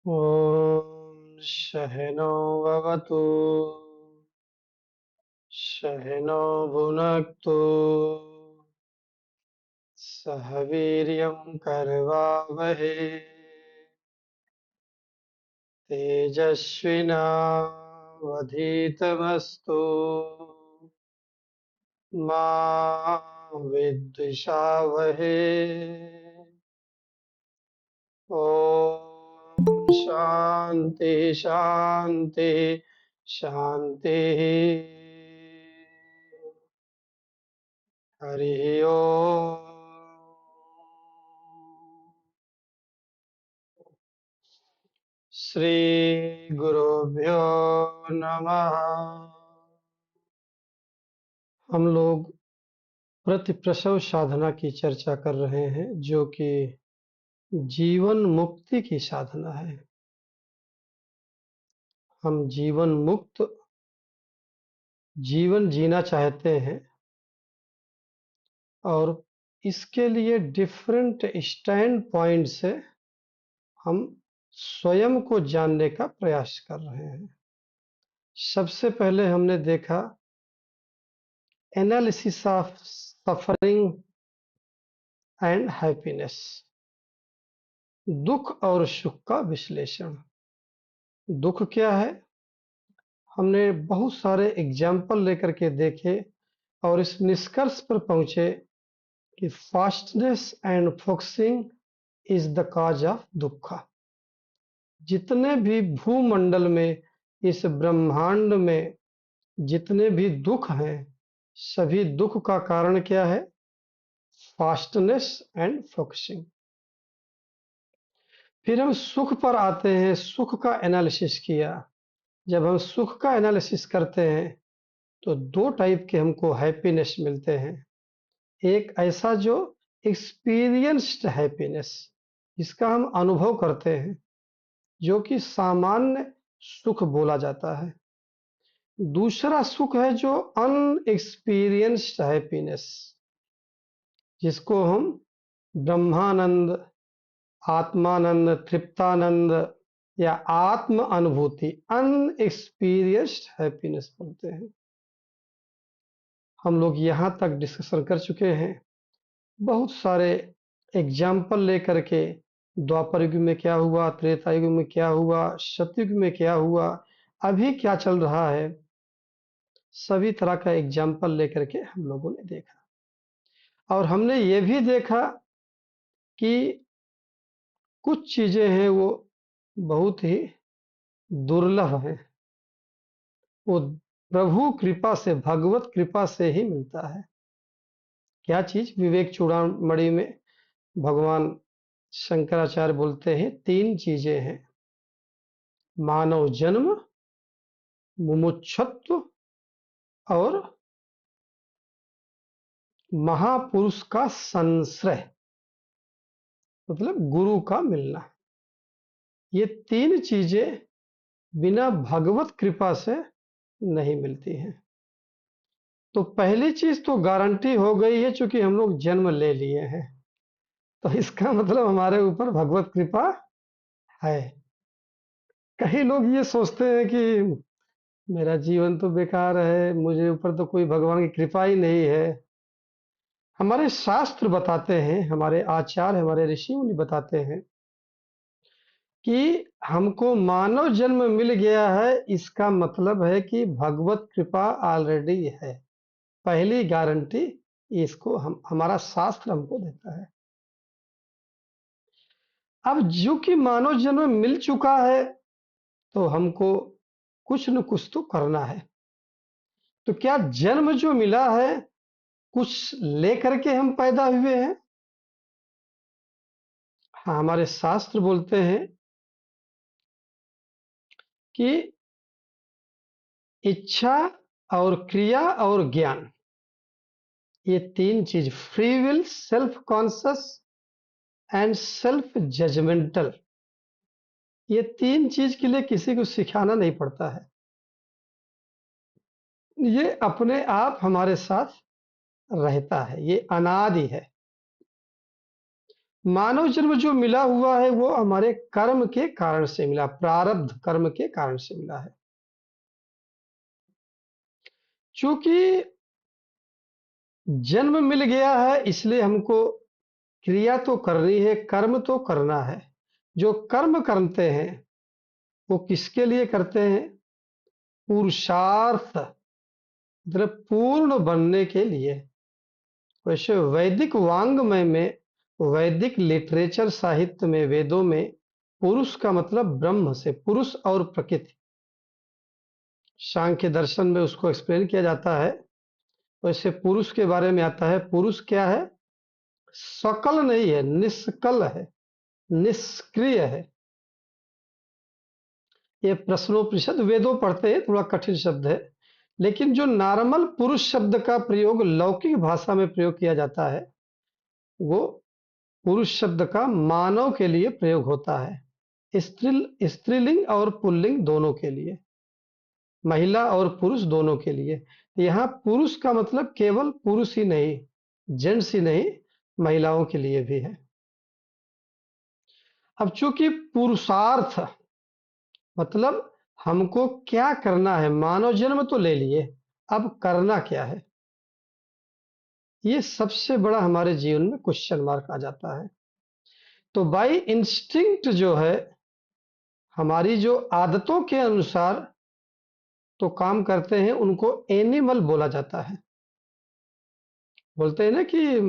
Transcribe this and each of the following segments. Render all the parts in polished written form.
ॐ सहनौ भवतु सहनौ भुनक्तु सह वीर्यं करवावहै तेजस्विनावधीतमस्तु मा विद्विषावहै। ॐ शान्ति शान्ति शान्तिः। हरिः ओम्। श्री गुरुभ्यो नमः। हम लोग प्रतिप्रसव साधना की चर्चा कर रहे हैं, जो कि जीवन मुक्ति की साधना है। हम जीवन मुक्त जीवन जीना चाहते हैं और इसके लिए डिफरेंट स्टैंड पॉइंट से हम स्वयं को जानने का प्रयास कर रहे हैं। सबसे पहले हमने देखा analysis of suffering and happiness, दुख और सुख का विश्लेषण। दुख क्या है? हमने बहुत सारे एग्जाम्पल लेकर के देखे और इस निष्कर्ष पर पहुंचे कि fastness and focusing is the cause of दुख। जितने भी भूमंडल में, इस ब्रह्मांड में जितने भी दुख हैं, सभी दुख का कारण क्या है? Fastness and focusing. फिर हम सुख पर आते हैं, सुख का एनालिसिस किया। जब हम सुख का एनालिसिस करते हैं तो दो टाइप के हमको हैप्पीनेस मिलते हैं। एक ऐसा जो एक्सपीरियंस्ड हैप्पीनेस, जिसका हम अनुभव करते हैं, जो कि सामान्य सुख बोला जाता है। दूसरा सुख है जो अनएक्सपीरियंस्ड हैप्पीनेस, जिसको हम ब्रह्मानंद, आत्मानंद, तृप्तानंद या आत्म अनुभूति, अनएक्सपीरियंस्ड हैप्पीनेस बोलते हैं। हम लोग यहाँ तक डिस्कशन कर चुके हैं, बहुत सारे एग्जाम्पल लेकर के। द्वापर युग में क्या हुआ, त्रेता युग में क्या हुआ, सतयुग में क्या हुआ, अभी क्या चल रहा है, सभी तरह का एग्जाम्पल लेकर के हम लोगों ने देखा। और हमने ये भी देखा कि कुछ चीजें हैं वो बहुत ही दुर्लभ हैं, वो प्रभु कृपा से, भगवत कृपा से ही मिलता है। क्या चीज? विवेक चूड़ामणि में भगवान शंकराचार्य बोलते हैं तीन चीजें हैं: मानव जन्म, मुमुक्षुत्व और महापुरुष का संश्रय, मतलब गुरु का मिलना। ये तीन चीजें बिना भगवत कृपा से नहीं मिलती हैं। तो पहली चीज तो गारंटी हो गई है, चूंकि हम लोग जन्म ले लिए हैं, तो इसका मतलब हमारे ऊपर भगवत कृपा है। कई लोग ये सोचते हैं कि मेरा जीवन तो बेकार है, मुझे ऊपर तो कोई भगवान की कृपा ही नहीं है। हमारे शास्त्र बताते हैं, हमारे आचार्य, हमारे ऋषि मुनि बताते हैं कि हमको मानव जन्म मिल गया है, इसका मतलब है कि भगवत कृपा ऑलरेडी है। पहली गारंटी इसको हमारा शास्त्र हमको देता है। अब जो कि मानव जन्म मिल चुका है, तो हमको कुछ न कुछ तो करना है। तो क्या जन्म जो मिला है, कुछ लेकर के हम पैदा हुए हैं? हाँ, हमारे शास्त्र बोलते हैं कि इच्छा और क्रिया और ज्ञान, ये तीन चीज, free will, self conscious and self judgemental, ये तीन चीज के लिए किसी को सिखाना नहीं पड़ता है। ये अपने आप हमारे साथ रहता है, ये अनादि है। मानव जन्म जो मिला हुआ है वो हमारे कर्म के कारण से मिला, प्रारब्ध कर्म के कारण से मिला है। चूंकि जन्म मिल गया है इसलिए हमको क्रिया तो करनी है, कर्म तो करना है। जो कर्म करते हैं वो किसके लिए करते हैं? पुरुषार्थ, मतलब पूर्ण बनने के लिए। वैसे वैदिक वांग्मय में, वैदिक लिटरेचर साहित्य में, वेदों में पुरुष का मतलब ब्रह्म से, पुरुष और प्रकृति, सांख्य दर्शन में उसको एक्सप्लेन किया जाता है। वैसे पुरुष के बारे में आता है, पुरुष क्या है? सकल नहीं है, निष्कल है, निष्क्रिय है। ये प्रश्नोपनिषद वेदों पढ़ते हैं, थोड़ा कठिन शब्द है, लेकिन जो नॉर्मल पुरुष शब्द का प्रयोग लौकिक भाषा में प्रयोग किया जाता है वो पुरुष शब्द का मानव के लिए प्रयोग होता है, स्त्रीलिंग और पुल्लिंग दोनों के लिए, महिला और पुरुष दोनों के लिए। यहाँ पुरुष का मतलब केवल पुरुष ही नहीं, जेंट्स ही नहीं, महिलाओं के लिए भी है। अब चूंकि पुरुषार्थ मतलब हमको क्या करना है, मानव जन्म तो ले लिए, अब करना क्या है, ये सबसे बड़ा हमारे जीवन में क्वेश्चन मार्क आ जाता है। तो बाई इंस्टिंक्ट जो है, हमारी जो आदतों के अनुसार तो काम करते हैं, उनको एनिमल बोला जाता है। बोलते हैं ना कि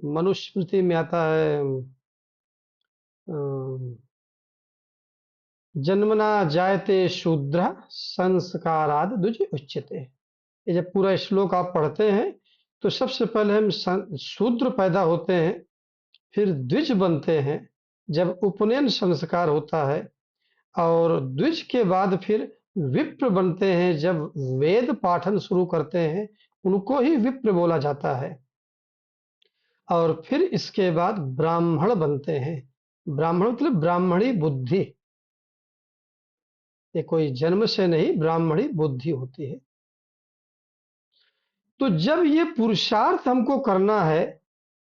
मनुस्मृति में आता है, जन्मना जायते शूद्र संस्काराद द्विज उच्यते। ये जब पूरा श्लोक आप पढ़ते हैं तो सबसे पहले हम शूद्र पैदा होते हैं, फिर द्विज बनते हैं जब उपनयन संस्कार होता है, और द्विज के बाद फिर विप्र बनते हैं जब वेद पाठन शुरू करते हैं, उनको ही विप्र बोला जाता है। और फिर इसके बाद ब्राह्मण बनते हैं। ब्राह्मण मतलब ब्राह्मणी बुद्धि, ये कोई जन्म से नहीं, ब्राह्मणी बुद्धि होती है। तो जब ये पुरुषार्थ हमको करना है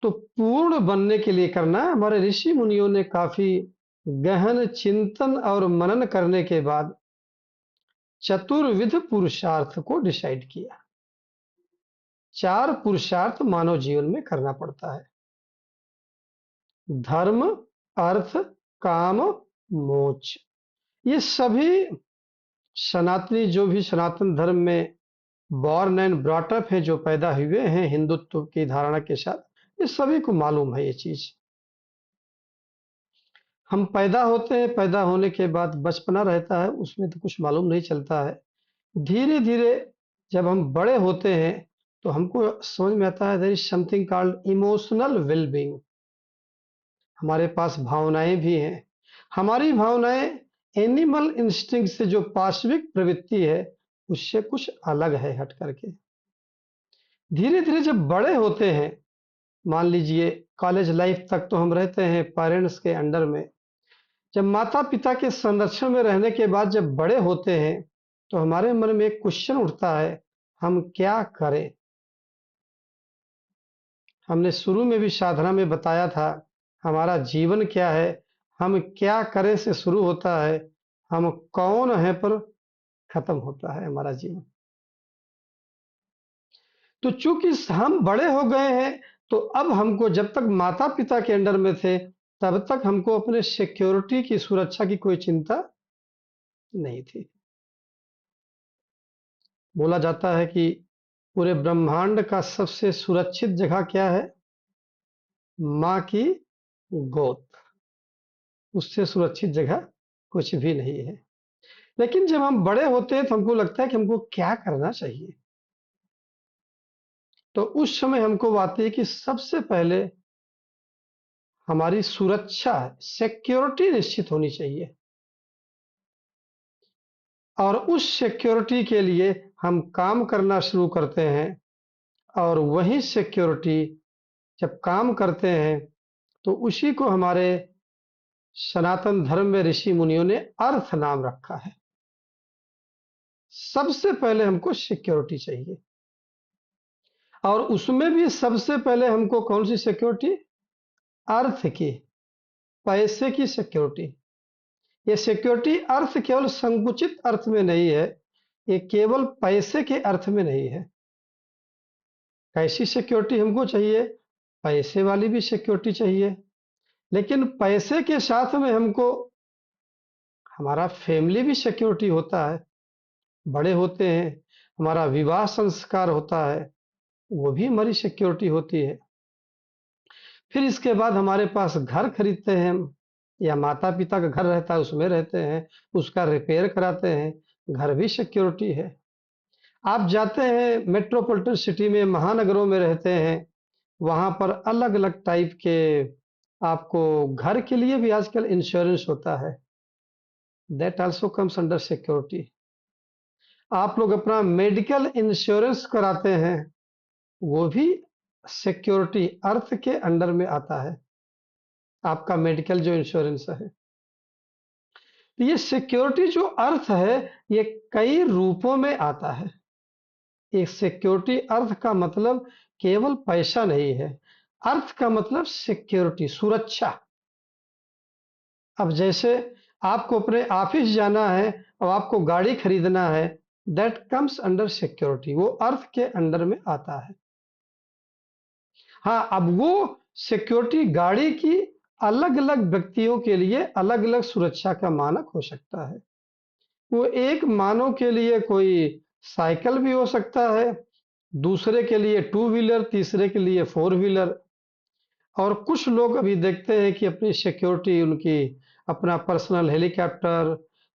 तो पूर्ण बनने के लिए करना है। हमारे ऋषि मुनियों ने काफी गहन चिंतन और मनन करने के बाद चतुर्विध पुरुषार्थ को डिसाइड किया। 4 पुरुषार्थ मानव जीवन में करना पड़ता है: धर्म, अर्थ, काम, मोक्ष। ये सभी सनातनी, जो भी सनातन धर्म में बॉर्न एंड ब्रॉट अप है, जो पैदा हुए हैं हिंदुत्व की धारणा के साथ, ये सभी को मालूम है ये चीज। हम पैदा होते हैं, पैदा होने के बाद बचपना रहता है, उसमें तो कुछ मालूम नहीं चलता है। धीरे धीरे जब हम बड़े होते हैं तो हमको समझ में आता है there is something called emotional wellbeing. हमारे पास भावनाएं भी हैं। हमारी भावनाएं एनिमल इंस्टिंक्ट से, जो पाशविक प्रवृत्ति है, उससे कुछ अलग है हट करके। धीरे धीरे जब बड़े होते हैं, मान लीजिए कॉलेज लाइफ तक तो हम रहते हैं पेरेंट्स के अंडर में। जब माता पिता के संरक्षण में रहने के बाद जब बड़े होते हैं तो हमारे मन में एक क्वेश्चन उठता है, हम क्या करें। हमने शुरू में भी साधना में बताया था, हमारा जीवन क्या है, हम क्या करें से शुरू होता है, हम कौन है पर खत्म होता है हमारा जीवन। तो चूंकि हम बड़े हो गए हैं तो अब हमको, जब तक माता पिता के अंडर में थे तब तक हमको अपने सिक्योरिटी की, सुरक्षा की कोई चिंता नहीं थी। बोला जाता है कि पूरे ब्रह्मांड का सबसे सुरक्षित जगह क्या है? माँ की गोद। उससे सुरक्षित जगह कुछ भी नहीं है। लेकिन जब हम बड़े होते हैं तो हमको लगता है कि हमको क्या करना चाहिए। तो उस समय हमको आती है कि सबसे पहले हमारी सुरक्षा, सिक्योरिटी निश्चित होनी चाहिए, और उस सिक्योरिटी के लिए हम काम करना शुरू करते हैं। और वही सिक्योरिटी जब काम करते हैं तो उसी को हमारे सनातन धर्म में ऋषि मुनियों ने अर्थ नाम रखा है। सबसे पहले हमको सिक्योरिटी चाहिए, और उसमें भी सबसे पहले हमको कौन सी सिक्योरिटी? अर्थ की। पैसे की सिक्योरिटी। ये सिक्योरिटी अर्थ केवल संकुचित अर्थ में नहीं है, ये केवल पैसे के अर्थ में नहीं है। कैसी सिक्योरिटी हमको चाहिए? पैसे वाली भी सिक्योरिटी चाहिए, लेकिन पैसे के साथ में हमको हमारा फैमिली भी सिक्योरिटी होता है, बड़े होते हैं, हमारा विवाह संस्कार होता है, वो भी हमारी सिक्योरिटी होती है। फिर इसके बाद हमारे पास घर खरीदते हैं हम, या माता पिता का घर रहता है उसमें रहते हैं, उसका रिपेयर कराते हैं, घर भी सिक्योरिटी है। आप जाते हैं मेट्रोपॉलिटन सिटी में, महानगरों में रहते हैं, वहां पर अलग अलग टाइप के आपको घर के लिए भी आजकल इंश्योरेंस होता है, that also comes under security. आप लोग अपना मेडिकल इंश्योरेंस कराते हैं, वो भी सिक्योरिटी अर्थ के अंडर में आता है, आपका मेडिकल जो इंश्योरेंस है। तो ये सिक्योरिटी जो अर्थ है, ये कई रूपों में आता है। एक सिक्योरिटी अर्थ का मतलब केवल पैसा नहीं है, अर्थ का मतलब सिक्योरिटी, सुरक्षा। अब जैसे आपको अपने ऑफिस जाना है और आपको गाड़ी खरीदना है, दैट कम्स अंडर सिक्योरिटी, वो अर्थ के अंडर में आता है। हाँ, अब वो सिक्योरिटी गाड़ी की अलग अलग व्यक्तियों के लिए अलग अलग सुरक्षा का मानक हो सकता है। वो एक मानव के लिए कोई साइकिल भी हो सकता है, दूसरे के लिए टू व्हीलर, तीसरे के लिए फोर व्हीलर। और कुछ लोग अभी देखते हैं कि अपनी सिक्योरिटी उनकी अपना पर्सनल हेलीकॉप्टर,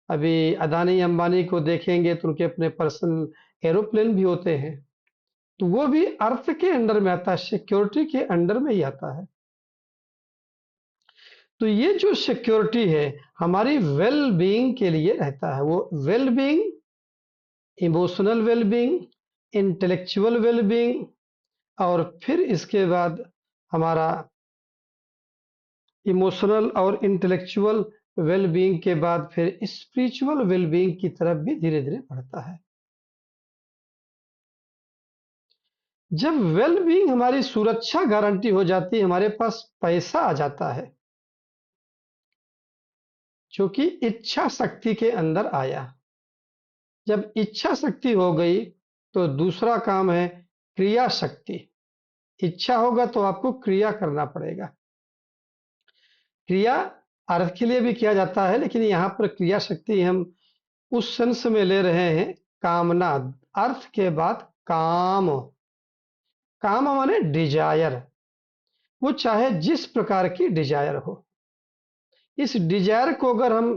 अभी अदानी अंबानी को देखेंगे तो उनके अपने पर्सनल एरोप्लेन भी होते हैं। तो वो भी अर्थ के अंडर में आता है, सिक्योरिटी के अंडर में ही आता है। तो ये जो सिक्योरिटी है हमारी वेल बीइंग के लिए रहता है, वो well being, emotional well being, intellectual well being, और फिर इसके बाद हमारा इमोशनल और इंटेलेक्चुअल वेल बीइंग के बाद फिर स्पिरिचुअल वेल बीइंग की तरफ भी धीरे धीरे बढ़ता है। जब वेल बीइंग हमारी सुरक्षा गारंटी हो जाती है, हमारे पास पैसा आ जाता है, जो कि इच्छा शक्ति के अंदर आया। जब इच्छा शक्ति हो गई तो दूसरा काम है क्रिया शक्ति। इच्छा होगा तो आपको क्रिया करना पड़ेगा। क्रिया अर्थ के लिए भी किया जाता है, लेकिन यहाँ पर क्रिया शक्ति हम उस सेंस में ले रहे हैं, कामना। अर्थ के बाद काम, काम माने डिजायर, वो चाहे जिस प्रकार की डिजायर हो। इस डिजायर को अगर हम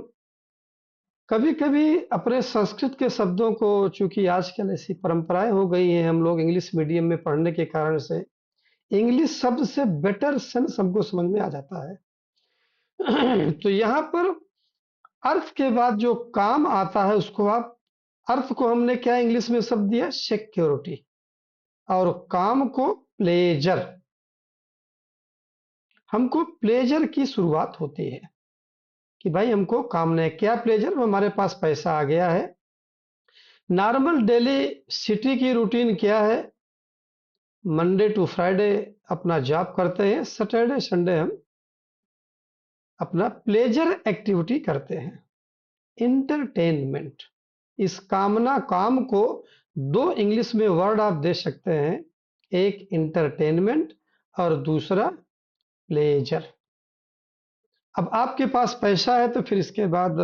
कभी कभी अपने संस्कृत के शब्दों को, चूंकि आजकल ऐसी परंपराएं हो गई हैं, हम लोग इंग्लिश मीडियम में पढ़ने के कारण से इंग्लिश शब्द से बेटर सेंस हमको समझ में आ जाता है। तो यहाँ पर अर्थ के बाद जो काम आता है उसको आप, अर्थ को हमने क्या इंग्लिश में शब्द दिया, सिक्योरिटी, और काम को प्लेजर। हमको प्लेजर की शुरुआत होती है कि भाई हमको काम ने क्या प्लेजर, हमारे पास पैसा आ गया है। नॉर्मल डेली सिटी की रूटीन क्या है, मंडे टू फ्राइडे अपना जॉब करते हैं, सैटरडे संडे हम अपना प्लेजर एक्टिविटी करते हैं, इंटरटेनमेंट। इस कामना काम को दो इंग्लिश में वर्ड आप दे सकते हैं, एक इंटरटेनमेंट और दूसरा प्लेजर। अब आपके पास पैसा है तो फिर इसके बाद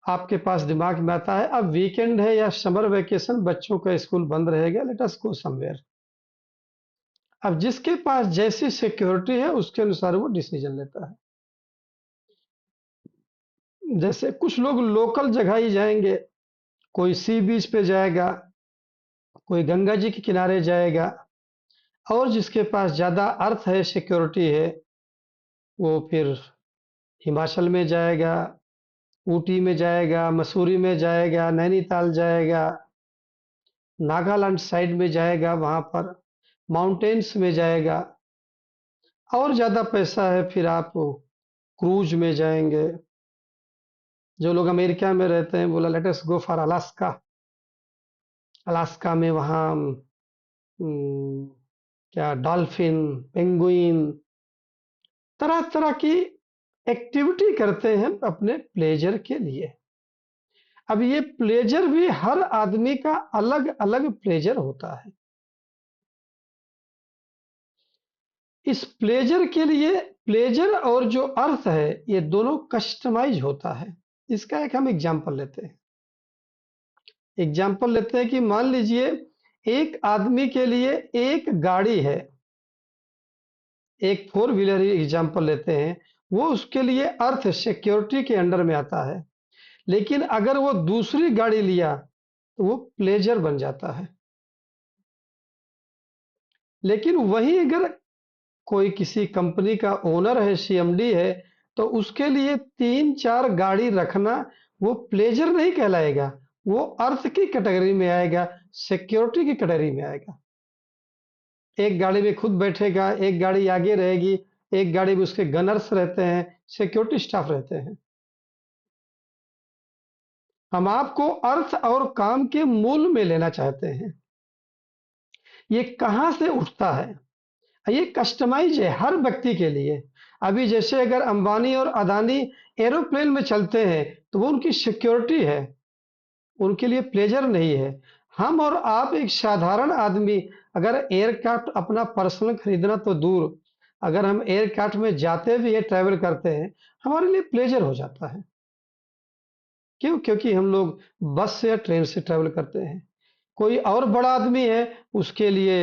आपके पास दिमाग में आता है अब वीकेंड है या समर वेकेशन, बच्चों का स्कूल बंद रहेगा, लेट अस गो समवेयर। अब जिसके पास जैसी सिक्योरिटी है उसके अनुसार वो डिसीजन लेता है। जैसे कुछ लोग लोकल जगह ही जाएंगे, कोई सी बीच पे जाएगा, कोई गंगा जी के किनारे जाएगा, और जिसके पास ज्यादा अर्थ है, सिक्योरिटी है, वो फिर हिमाचल में जाएगा, ऊटी में जाएगा, मसूरी में जाएगा, नैनीताल जाएगा, नागालैंड साइड में जाएगा, वहां पर माउंटेन्स में जाएगा। और ज्यादा पैसा है फिर आप क्रूज में जाएंगे। जो लोग अमेरिका में रहते हैं बोला let us go for Alaska. Alaska में वहाँ क्या डॉल्फिन, पेंगुइन, तरह तरह की एक्टिविटी करते हैं अपने प्लेजर के लिए। अब ये प्लेजर भी हर आदमी का अलग अलग प्लेजर होता है। इस प्लेजर के लिए प्लेजर और जो अर्थ है ये दोनों कस्टमाइज होता है। इसका एक हम एग्जाम्पल लेते हैं। कि मान लीजिए एक आदमी के लिए एक गाड़ी है, एक फोर व्हीलर एग्जाम्पल लेते हैं, वो उसके लिए अर्थ सिक्योरिटी के अंडर में आता है। लेकिन अगर वो दूसरी गाड़ी लिया तो वो प्लेजर बन जाता है। लेकिन वही अगर कोई किसी कंपनी का ओनर है, सीएमडी है, तो उसके लिए तीन चार गाड़ी रखना वो प्लेजर नहीं कहलाएगा, वो अर्थ की कैटेगरी में आएगा, सिक्योरिटी की कैटेगरी में आएगा। एक गाड़ी में खुद बैठेगा, एक गाड़ी आगे रहेगी, एक गाड़ी में उसके गनर्स रहते हैं, सिक्योरिटी स्टाफ रहते हैं। हम आपको अर्थ और काम के मूल में लेना चाहते हैं। ये कहां से उठता है? ये कस्टमाइज है हर व्यक्ति के लिए। अभी जैसे अगर अंबानी और अदानी एरोप्लेन में चलते हैं तो वो उनकी सिक्योरिटी है, उनके लिए प्लेजर नहीं है। हम और आप एक साधारण आदमी अगर एयरक्राफ्ट अपना पर्सनल खरीदना तो दूर, अगर हम एयरक्राफ्ट में जाते भी है, ट्रैवल करते हैं, हमारे लिए प्लेजर हो जाता है। क्यों? क्योंकि हम लोग बस से या ट्रेन से ट्रैवल करते हैं। कोई और बड़ा आदमी है, उसके लिए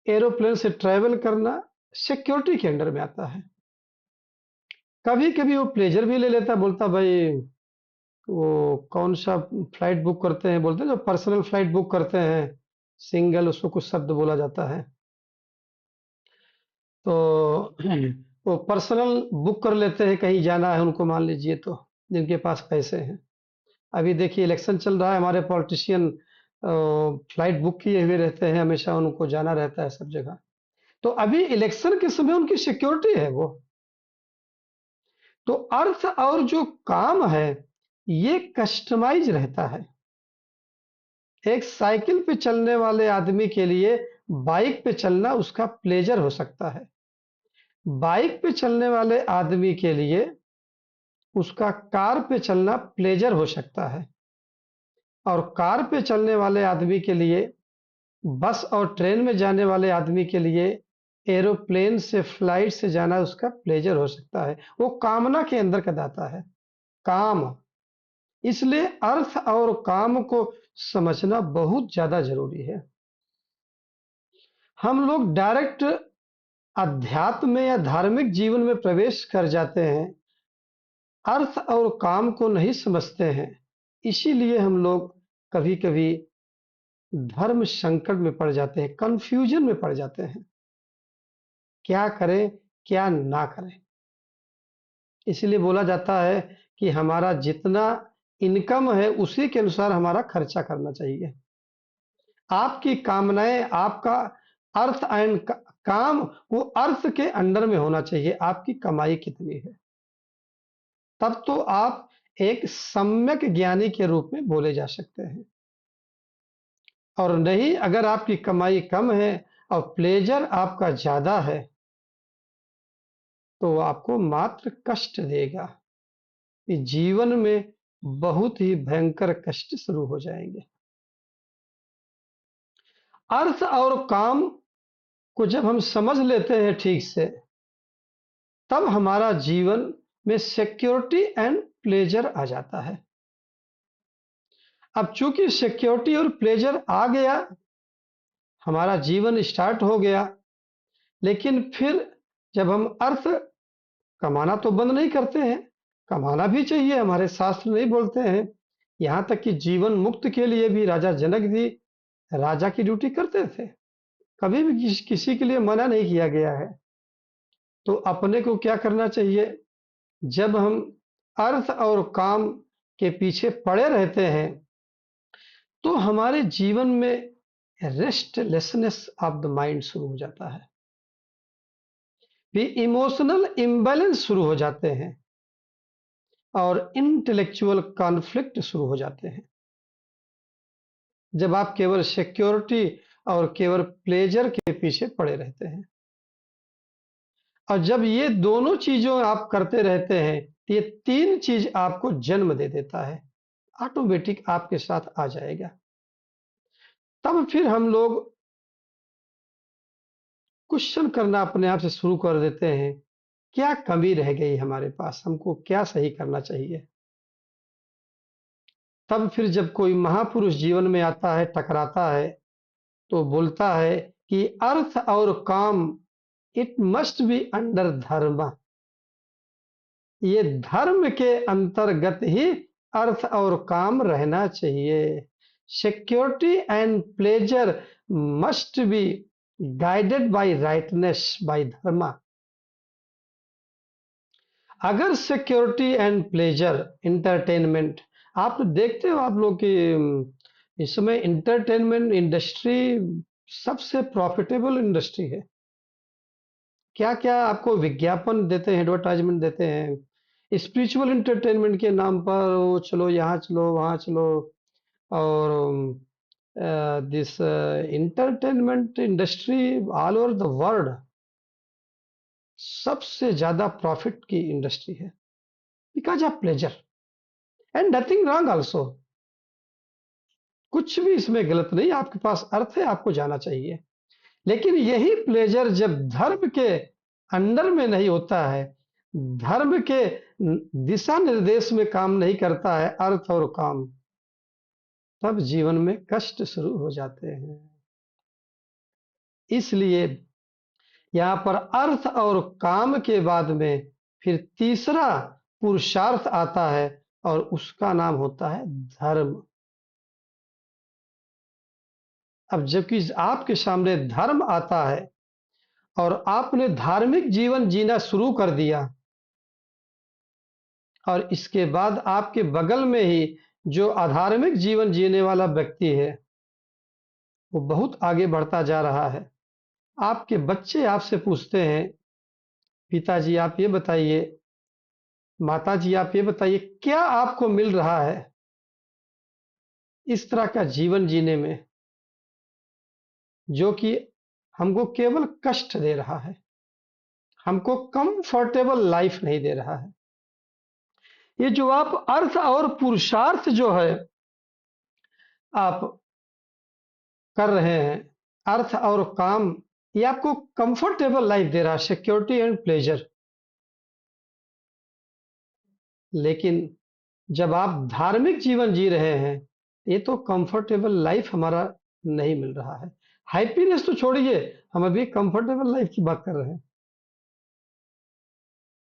एरोप्लेन से ट्रैवल करना सिक्योरिटी के अंडर में आता है। कभी कभी वो प्लेजर भी ले लेता, बोलता भाई वो कौन सा फ्लाइट बुक करते हैं, बोलते हैं जो पर्सनल फ्लाइट बुक करते हैं, सिंगल, उसको कुछ शब्द बोला जाता है, तो वो पर्सनल बुक कर लेते हैं, कहीं जाना है उनको मान लीजिए, तो जिनके पास पैसे हैं। अभी देखिए इलेक्शन चल रहा है, हमारे पॉलिटिशियन फ्लाइट बुक किए हुए रहते हैं, हमेशा उनको जाना रहता है सब जगह। तो अभी इलेक्शन के समय उनकी सिक्योरिटी है वो। तो अर्थ और जो काम है ये कस्टमाइज रहता है। एक साइकिल पे चलने वाले आदमी के लिए बाइक पे चलना उसका प्लेजर हो सकता है। बाइक पे चलने वाले आदमी के लिए उसका कार पे चलना प्लेजर हो सकता है। और कार पे चलने वाले आदमी के लिए, बस और ट्रेन में जाने वाले आदमी के लिए, एरोप्लेन से फ्लाइट से जाना उसका प्लेजर हो सकता है। वो कामना के अंदर का दाता है, काम। इसलिए अर्थ और काम को समझना बहुत ज्यादा जरूरी है। हम लोग डायरेक्ट अध्यात्म में या धार्मिक जीवन में प्रवेश कर जाते हैं, अर्थ और काम को नहीं समझते हैं। इसीलिए हम लोग कभी कभी धर्म संकट में पड़ जाते हैं, कंफ्यूजन में पड़ जाते हैं, क्या करें क्या ना करें। इसलिए बोला जाता है कि हमारा जितना इनकम है उसी के अनुसार हमारा खर्चा करना चाहिए। आपकी कामनाएं, आपका अर्थ एंड काम वो अर्थ के अंडर में होना चाहिए। आपकी कमाई कितनी है, तब तो आप एक सम्यक ज्ञानी के रूप में बोले जा सकते हैं। और नहीं, अगर आपकी कमाई कम है और प्लेजर आपका ज्यादा है तो आपको मात्र कष्ट देगा। कि जीवन में बहुत ही भयंकर कष्ट शुरू हो जाएंगे। अर्थ और काम को जब हम समझ लेते हैं ठीक से, तब हमारा जीवन में सिक्योरिटी एंड प्लेजर आ जाता है। अब चूंकि सिक्योरिटी और प्लेजर आ गया, हमारा जीवन स्टार्ट हो गया, लेकिन फिर जब हम अर्थ कमाना तो बंद नहीं करते हैं, कमाना भी चाहिए, हमारे शास्त्र नहीं बोलते हैं। यहां तक कि जीवन मुक्त के लिए भी राजा जनक भी राजा की ड्यूटी करते थे, कभी भी किसी के लिए मना नहीं किया गया है। तो अपने को क्या करना चाहिए? जब हम अर्थ और काम के पीछे पड़े रहते हैं तो हमारे जीवन में रेस्टलेसनेस ऑफ द माइंड शुरू हो जाता है, भी इमोशनल इम्बैलेंस शुरू हो जाते हैं और इंटेलेक्चुअल कॉन्फ्लिक्ट शुरू हो जाते हैं। जब आप केवल सिक्योरिटी और केवल प्लेजर के पीछे पड़े रहते हैं। और जब ये दोनों चीजों आप करते रहते हैं तो ये तीन चीज आपको जन्म दे देता है, ऑटोमेटिक आपके साथ आ जाएगा। तब फिर हम लोग क्वेश्चन करना अपने आप से शुरू कर देते हैं, क्या कमी रह गई हमारे पास, हमको क्या सही करना चाहिए। तब फिर जब कोई महापुरुष जीवन में आता है, टकराता है, तो बोलता है कि अर्थ और काम, इट मस्ट बी अंडर धर्म। ये धर्म के अंतर्गत ही अर्थ और काम रहना चाहिए। Security and pleasure must be guided by rightness, by dharma. अगर सिक्योरिटी एंड प्लेजर, इंटरटेनमेंट, आप देखते हो आप लोग कि इस समय इंटरटेनमेंट इंडस्ट्री सबसे प्रॉफिटेबल इंडस्ट्री है। क्या क्या आपको विज्ञापन देते हैं, एडवर्टाइजमेंट देते हैं स्पिरिचुअल इंटरटेनमेंट के नाम पर, वो चलो यहाँ चलो वहाँ चलो। और this entertainment industry all over the world सबसे ज्यादा प्रॉफिट की इंडस्ट्री है, because of pleasure and nothing wrong also. कुछ भी इसमें गलत नहीं, आपके पास अर्थ है, आपको जाना चाहिए। लेकिन यही प्लेजर जब धर्म के अंडर में नहीं होता है, धर्म के दिशा निर्देश में काम नहीं करता है, अर्थ और काम, तब जीवन में कष्ट शुरू हो जाते हैं। इसलिए यहाँ पर अर्थ और काम के बाद में फिर तीसरा पुरुषार्थ आता है, और उसका नाम होता है धर्म। अब जबकि आपके सामने धर्म आता है और आपने धार्मिक जीवन जीना शुरू कर दिया, और इसके बाद आपके बगल में ही जो अधार्मिक जीवन जीने वाला व्यक्ति है, वो बहुत आगे बढ़ता जा रहा है। आपके बच्चे आपसे पूछते हैं, पिताजी आप ये बताइए, माताजी आप ये बताइए, क्या आपको मिल रहा है इस तरह का जीवन जीने में, जो कि हमको केवल कष्ट दे रहा है, हमको कंफर्टेबल लाइफ नहीं दे रहा है। ये जो आप अर्थ और पुरुषार्थ जो है आप कर रहे हैं, अर्थ और काम, ये आपको कंफर्टेबल लाइफ दे रहा है, सिक्योरिटी एंड प्लेजर। लेकिन जब आप धार्मिक जीवन जी रहे हैं, ये तो कंफर्टेबल लाइफ हमारा नहीं मिल रहा है। हैप्पीनेस तो छोड़िए, हम अभी कंफर्टेबल लाइफ की बात कर रहे हैं।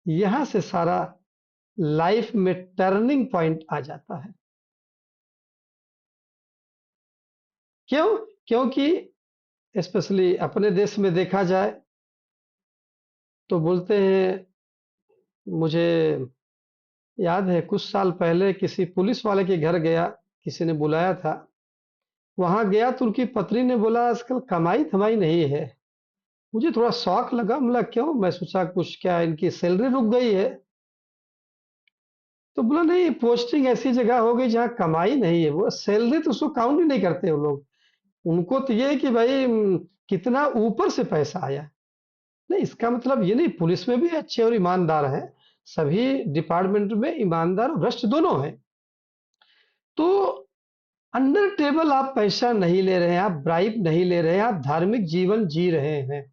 यहां से सारा लाइफ में टर्निंग पॉइंट आ जाता है। क्यों? क्योंकि स्पेशली अपने देश में देखा जाए तो बोलते हैं, मुझे याद है कुछ साल पहले किसी पुलिस वाले के घर गया, किसी ने बुलाया था, वहां गया तो उनकी पत्नी ने बोला आजकल कमाई धमाई नहीं है। मुझे थोड़ा शौक लगा, बोला क्यों, मैं सोचा कुछ क्या इनकी सैलरी रुक गई है। तो बोला नहीं, पोस्टिंग ऐसी जगह हो गई जहाँ कमाई नहीं है, वो सैलरी तो उसको काउंट ही नहीं करते वो लोग। उनको तो ये है कि भाई कितना ऊपर से पैसा आया। नहीं, इसका मतलब ये नहीं, पुलिस में भी अच्छे और ईमानदार हैं, सभी डिपार्टमेंट में ईमानदार और भ्रष्ट दोनों हैं। तो अंडर टेबल आप पैसा नहीं ले रहे हैं, आप ब्राइब नहीं ले रहे हैं, आप धार्मिक जीवन जी रहे हैं,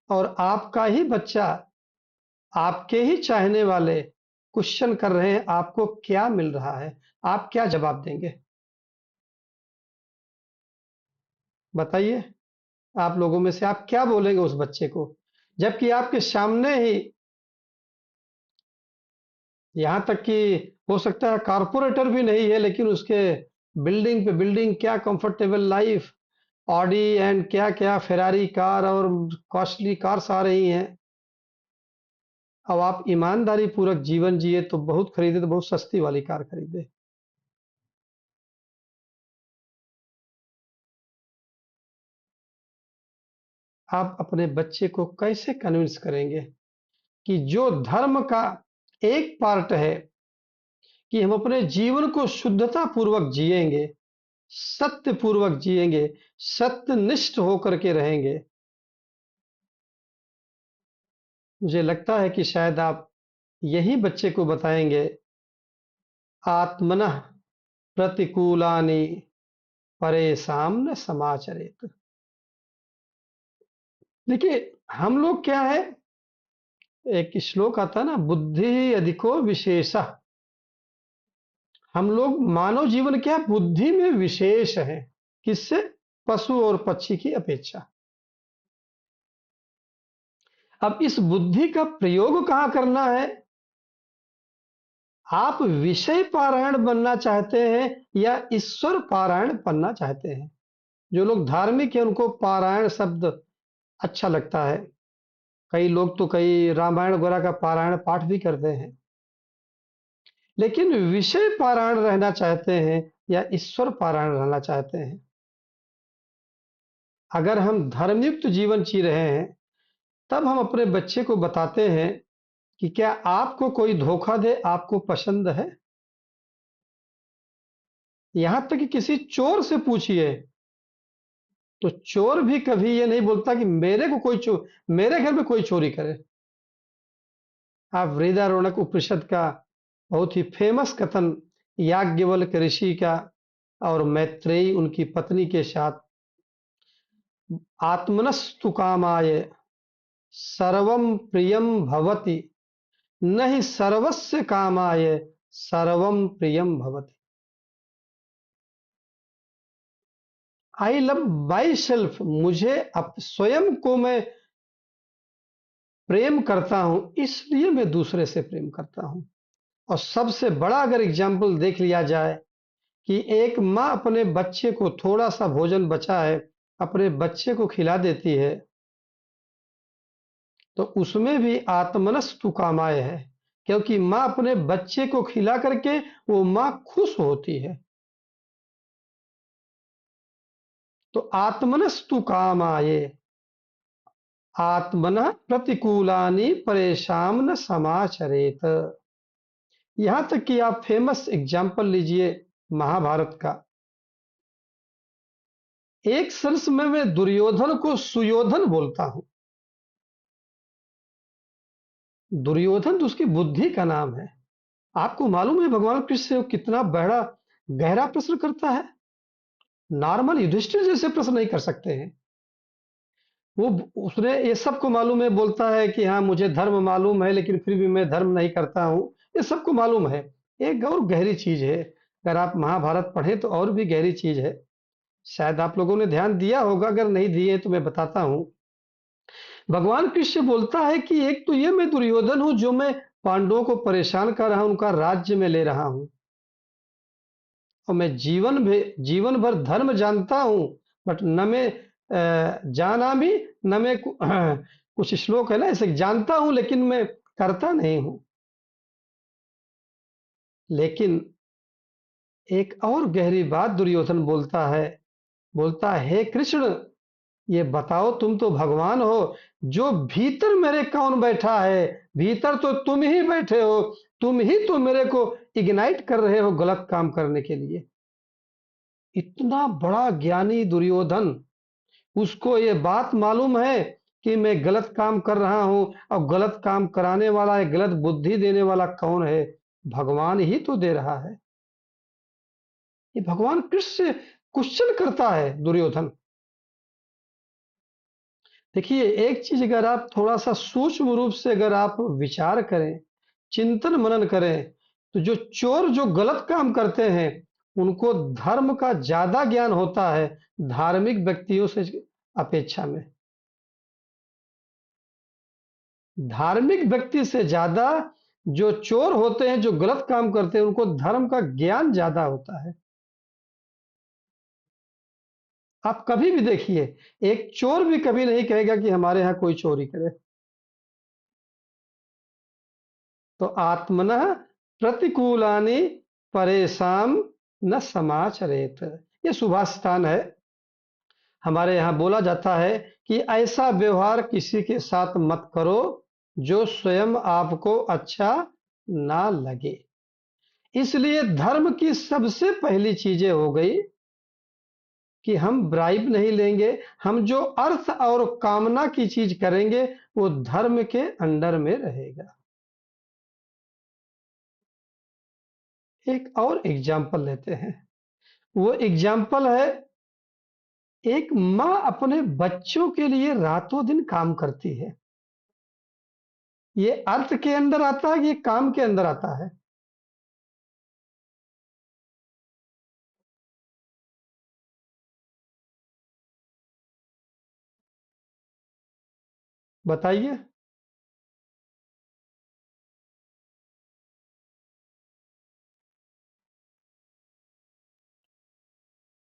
और आपका ही बच्चा, आपके ही चाहने वाले क्वेश्चन कर रहे हैं आपको क्या मिल रहा है, आप क्या जवाब देंगे? बताइए, आप लोगों में से आप क्या बोलेंगे उस बच्चे को, जबकि आपके सामने ही, यहां तक कि हो सकता है कारपोरेटर भी नहीं है, लेकिन उसके बिल्डिंग पे बिल्डिंग, क्या कंफर्टेबल लाइफ, ऑडी एंड क्या क्या फेरारी कार और कॉस्टली कार्स आ रही हैं। अब आप ईमानदारी पूर्वक जीवन जिए तो बहुत खरीदे, तो बहुत सस्ती वाली कार खरीदे। आप अपने बच्चे को कैसे कन्विंस करेंगे कि जो धर्म का एक पार्ट है, कि हम अपने जीवन को शुद्धता पूर्वक जिएंगे, सत्य पूर्वक जिएंगे, सत्यनिष्ठ होकर के रहेंगे, मुझे लगता है कि शायद आप यही बच्चे को बताएंगे, आत्मनः प्रतिकूलानि परेशान न समाचरेत। देखिए, हम लोग क्या है, एक श्लोक आता है ना, बुद्धि अधिको विशेषः। हम लोग मानव जीवन क्या है, बुद्धि में विशेष है। किससे? पशु और पक्षी की अपेक्षा। अब इस बुद्धि का प्रयोग कहाँ करना है? आप विषय पारायण बनना चाहते हैं या ईश्वर पारायण बनना चाहते हैं? जो लोग धार्मिक है उनको पारायण शब्द अच्छा लगता है। कई लोग तो कई रामायण वगैरह का पारायण पाठ भी करते हैं। लेकिन विषय पारायण रहना चाहते हैं या ईश्वर पारायण रहना चाहते हैं? अगर हम धर्मयुक्त जीवन जी रहे हैं, तब हम अपने बच्चे को बताते हैं कि क्या आपको कोई धोखा दे आपको पसंद है? यहां तक कि किसी चोर से पूछिए, तो चोर भी कभी ये नहीं बोलता कि मेरे घर में कोई चोरी करे। आप वृदारण्यक उपनिषद का बहुत ही फेमस कथन याज्ञवल्क्य ऋषि का और मैत्रेयी उनकी पत्नी के साथ, आत्मनस्तु कामाय सर्वम प्रियम भवति, न ही सर्वस्य कामाय सर्वम प्रियम भवति। आई लव माई सेल्फ, मुझे स्वयं को मैं प्रेम करता हूं, इसलिए मैं दूसरे से प्रेम करता हूं। और सबसे बड़ा अगर एग्जाम्पल देख लिया जाए कि एक माँ अपने बच्चे को थोड़ा सा भोजन बचा है, अपने बच्चे को खिला देती है, तो उसमें भी आत्मनस्तु कामाय है, क्योंकि माँ अपने बच्चे को खिला करके वो माँ खुश होती है। तो आत्मनस्तु कामाय आत्मनः प्रतिकूलानि परेशान न समाचरेत। यहां तक कि आप फेमस एग्जाम्पल लीजिए महाभारत का। एक सेंस में मैं दुर्योधन को सुयोधन बोलता हूं। दुर्योधन तो उसकी बुद्धि का नाम है। आपको मालूम है भगवान कृष्ण से वो कितना बड़ा गहरा प्रश्न करता है? नॉर्मल युधिष्ठिर जैसे प्रश्न नहीं कर सकते हैं वो। उसने ये सबको मालूम है, बोलता है कि हाँ मुझे धर्म मालूम है लेकिन फिर भी मैं धर्म नहीं करता हूं। ये सबको मालूम है। एक और गहरी चीज है, अगर आप महाभारत पढ़ें तो और भी गहरी चीज है। शायद आप लोगों ने ध्यान दिया होगा, अगर नहीं दिए तो मैं बताता हूं। भगवान कृष्ण बोलता है कि एक तो ये मैं दुर्योधन हूं जो मैं पांडवों को परेशान कर रहा हूं, उनका राज्य में ले रहा हूं, और मैं जीवन भर धर्म जानता हूं, बट न मैं जाना भी, न मैं कुछ श्लोक है ना ऐसे, जानता हूं लेकिन मैं करता नहीं हूं। लेकिन एक और गहरी बात दुर्योधन बोलता है, बोलता है हे कृष्ण, ये बताओ तुम तो भगवान हो, जो भीतर मेरे कौन बैठा है? भीतर तो तुम ही बैठे हो, तुम ही तो मेरे को इग्नाइट कर रहे हो गलत काम करने के लिए। इतना बड़ा ज्ञानी दुर्योधन, उसको ये बात मालूम है कि मैं गलत काम कर रहा हूं, और गलत काम कराने वाला है, गलत बुद्धि देने वाला कौन है? भगवान ही तो दे रहा है। ये भगवान कृष्ण से क्वेश्चन करता है दुर्योधन। देखिए, एक चीज अगर आप थोड़ा सा सूक्ष्म रूप से अगर आप विचार करें, चिंतन मनन करें, तो जो चोर जो गलत काम करते हैं उनको धर्म का ज्यादा ज्ञान होता है धार्मिक व्यक्तियों से अपेक्षा में। धार्मिक व्यक्ति से ज्यादा जो चोर होते हैं, जो गलत काम करते हैं, उनको धर्म का ज्ञान ज्यादा होता है। आप कभी भी देखिए, एक चोर भी कभी नहीं कहेगा कि हमारे यहाँ कोई चोरी करे। तो आत्मनः प्रतिकूलानि परेशान न समाचरेत, ये सुभाष स्थान है। हमारे यहाँ बोला जाता है कि ऐसा व्यवहार किसी के साथ मत करो जो स्वयं आपको अच्छा ना लगे। इसलिए धर्म की सबसे पहली चीजें हो गई कि हम ब्राइब नहीं लेंगे, हम जो अर्थ और कामना की चीज करेंगे वो धर्म के अंडर में रहेगा। एक और एग्जाम्पल लेते हैं। वो एग्जाम्पल है, एक माँ अपने बच्चों के लिए रातों दिन काम करती है। ये अर्थ के अंदर आता है, ये काम के अंदर आता है। बताइए।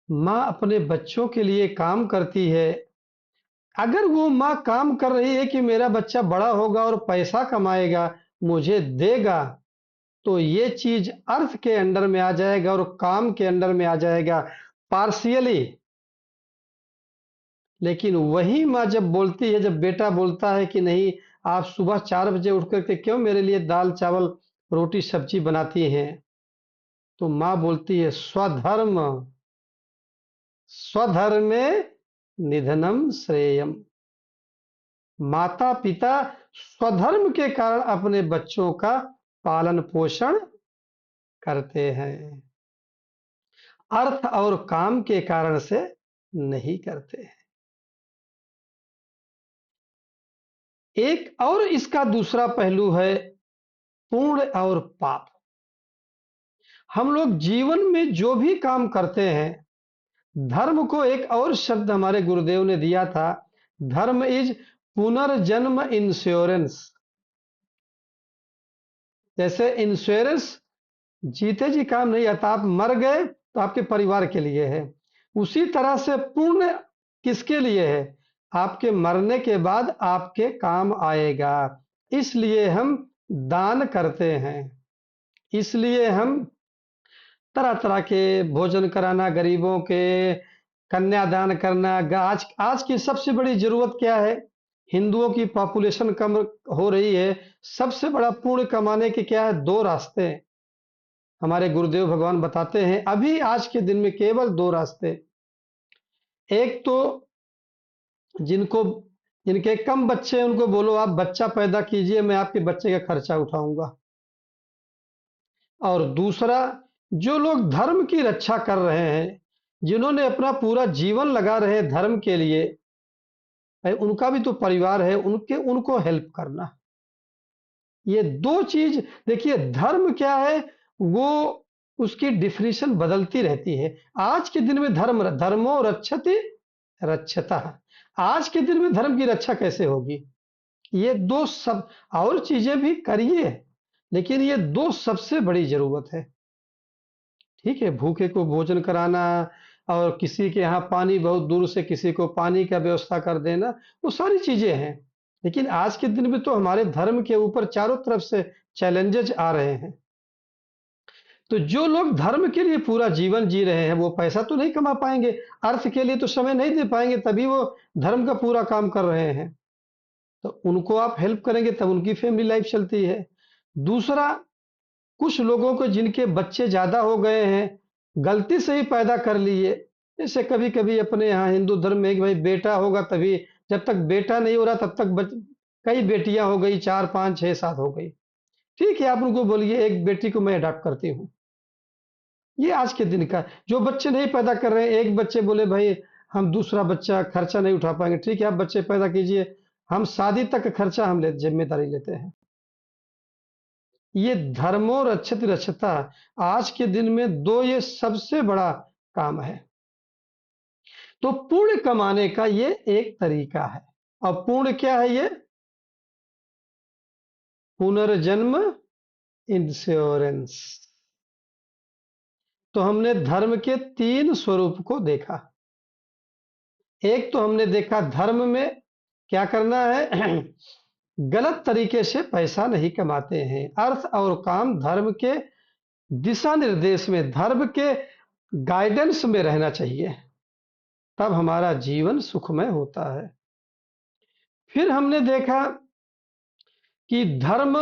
माँ अपने बच्चों के लिए काम करती है। अगर वो माँ काम कर रही है कि मेरा बच्चा बड़ा होगा और पैसा कमाएगा, मुझे देगा, तो ये चीज अर्थ के अंडर में आ जाएगा और काम के अंडर में आ जाएगा पार्शियली। लेकिन वही माँ जब बोलती है, जब बेटा बोलता है कि नहीं, आप सुबह 4 बजे उठ करके क्यों मेरे लिए दाल चावल रोटी सब्जी बनाती हैं, तो माँ बोलती है स्वधर्म, स्वधर्मे निधनम श्रेयम। माता पिता स्वधर्म के कारण अपने बच्चों का पालन पोषण करते हैं, अर्थ और काम के कारण से नहीं करते हैं। एक और इसका दूसरा पहलू है पुण्य और पाप। हम लोग जीवन में जो भी काम करते हैं, धर्म को एक और शब्द हमारे गुरुदेव ने दिया था, धर्म इज पुनर्जन्म इंश्योरेंस। जैसे इंश्योरेंस जीते जी काम नहीं आता, आप मर गए तो आपके परिवार के लिए है। उसी तरह से पुण्य किसके लिए है? आपके मरने के बाद आपके काम आएगा। इसलिए हम दान करते हैं, इसलिए हम तरह तरह के भोजन कराना गरीबों के, कन्यादान करना। आज आज की सबसे बड़ी जरूरत क्या है? हिंदुओं की पॉपुलेशन कम हो रही है। सबसे बड़ा पुण्य कमाने के क्या है? दो रास्ते हैं। हमारे गुरुदेव भगवान बताते हैं अभी आज के दिन में केवल दो रास्ते। एक तो जिनको जिनके कम बच्चे हैं उनको बोलो आप बच्चा पैदा कीजिए, मैं आपके बच्चे का खर्चा उठाऊंगा। और दूसरा, जो लोग धर्म की रक्षा कर रहे हैं, जिन्होंने अपना पूरा जीवन लगा रहे हैं धर्म के लिए, भाई उनका भी तो परिवार है, उनके उनको हेल्प करना। ये दो चीज देखिए, धर्म क्या है वो, उसकी डिफिनीशन बदलती रहती है। आज के दिन में धर्म, धर्मो रक्षति रक्षता। आज के दिन में धर्म की रक्षा कैसे होगी? ये दो सब, और चीजें भी करिए, लेकिन ये दो सबसे बड़ी जरूरत है। ठीक है, भूखे को भोजन कराना और किसी के यहाँ पानी बहुत दूर से किसी को पानी का व्यवस्था कर देना, वो सारी चीजें हैं। लेकिन आज के दिन में तो हमारे धर्म के ऊपर चारों तरफ से चैलेंजेस आ रहे हैं। तो जो लोग धर्म के लिए पूरा जीवन जी रहे हैं वो पैसा तो नहीं कमा पाएंगे, अर्थ के लिए तो समय नहीं दे पाएंगे, तभी वो धर्म का पूरा काम कर रहे हैं। तो उनको आप हेल्प करेंगे तब उनकी फैमिली लाइफ चलती है। दूसरा, कुछ लोगों को जिनके बच्चे ज्यादा हो गए हैं, गलती से ही पैदा कर लिए। जैसे कभी कभी अपने यहाँ हिंदू धर्म में कि भाई बेटा होगा तभी, जब तक बेटा नहीं हो रहा तब तक कई बेटियां हो गई, 4 5 6 7 हो गई। ठीक है, आप उनको बोलिए एक बेटी को मैं अडॉप्ट करती हूँ। ये आज के दिन का, जो बच्चे नहीं पैदा कर रहे हैं, एक बच्चे बोले भाई हम दूसरा बच्चा खर्चा नहीं उठा पाएंगे, ठीक है आप बच्चे पैदा कीजिए, हम शादी तक का खर्चा हम जिम्मेदारी लेते हैं। ये धर्मो रक्षति रक्षता, आज के दिन में दो ये सबसे बड़ा काम है। तो पुण्य कमाने का ये एक तरीका है। और पुण्य क्या है? ये पुनर्जन्म इंश्योरेंस। तो हमने धर्म के 3 स्वरूप को देखा। एक तो हमने देखा धर्म में क्या करना है, गलत तरीके से पैसा नहीं कमाते हैं। अर्थ और काम धर्म के दिशा निर्देश में, धर्म के गाइडेंस में रहना चाहिए, तब हमारा जीवन सुखमय होता है। फिर हमने देखा कि धर्म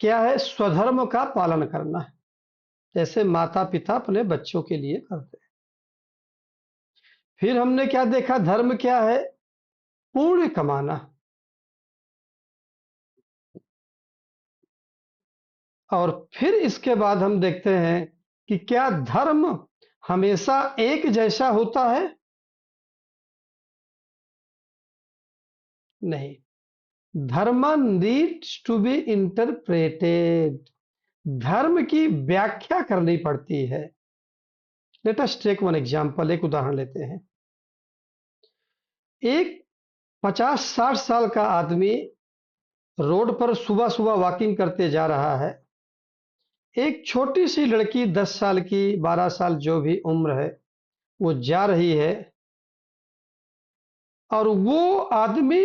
क्या है, स्वधर्म का पालन करना है, जैसे माता पिता अपने बच्चों के लिए करते हैं। फिर हमने क्या देखा, धर्म क्या है? पुण्य कमाना। और फिर इसके बाद हम देखते हैं कि क्या धर्म हमेशा एक जैसा होता है? नहीं। धर्म नीड्स टू बी इंटरप्रेटेड। धर्म की व्याख्या करनी पड़ती है। Let us take one example, एक उदाहरण लेते हैं। एक 50-60 साल का आदमी रोड पर सुबह सुबह वॉकिंग करते जा रहा है। एक छोटी सी लड़की 10 साल की, 12 साल, जो भी उम्र है, वो जा रही है। और वो आदमी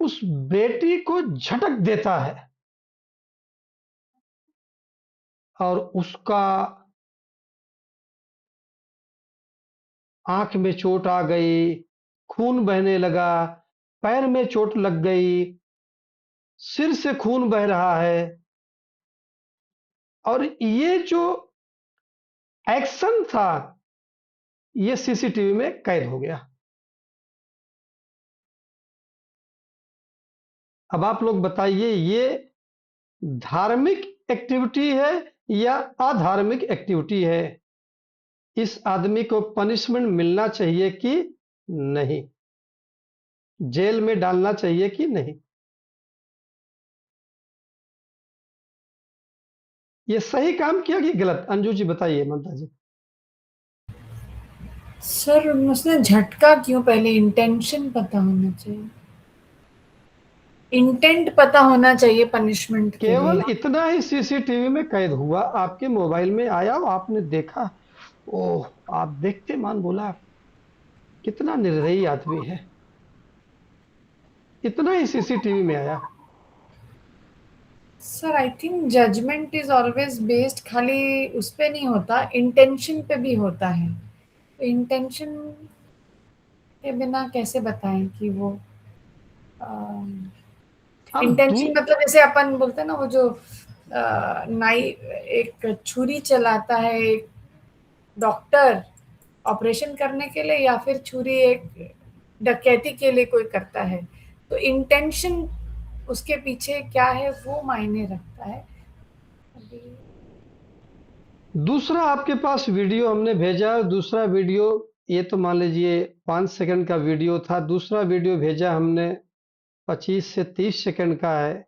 उस बेटी को झटक देता है और उसका आंख में चोट आ गई, खून बहने लगा, पैर में चोट लग गई, सिर से खून बह रहा है। और ये जो एक्शन था, ये सीसीटीवी में कैद हो गया। अब आप लोग बताइए, ये धार्मिक एक्टिविटी है या अधार्मिक एक्टिविटी है? इस आदमी को पनिशमेंट मिलना चाहिए कि नहीं? जेल में डालना चाहिए कि नहीं? ये सही काम किया कि गलत? अंजू जी बताइए, ममता जी। सर उसने झटका क्यों? पहले इंटेंशन पता होना चाहिए। इंटेंट पता होना चाहिए पनिशमेंट के केवल लिए। इतना ही सीसीटीवी में कैद हुआ, आपके मोबाइल में आया और आपने देखा। ओह, आप देखते मान बोला, कितना निर्दयी आदमी है। इतना ही सीसीटीवी में आया। Sir I think judgement is always based खाली उस पे नहीं होता, इंटेंशन पे भी होता है। तो इंटेंशन के बिना कैसे बताएं कि वो अब इंटेंशन मतलब जैसे अपन बोलते हैं ना वो जो नाई एक छुरी चलाता है एक डॉक्टर ऑपरेशन करने के लिए, या फिर छुरी एक डकैती के लिए कोई करता है, तो इंटेंशन उसके पीछे क्या है वो मायने रखता है। अभी दूसरा आपके पास वीडियो हमने भेजा, दूसरा वीडियो, ये तो मान लीजिए 5 सेकंड का वीडियो था। दूसरा वीडियो भेजा हमने 25 से 30 सेकंड का है।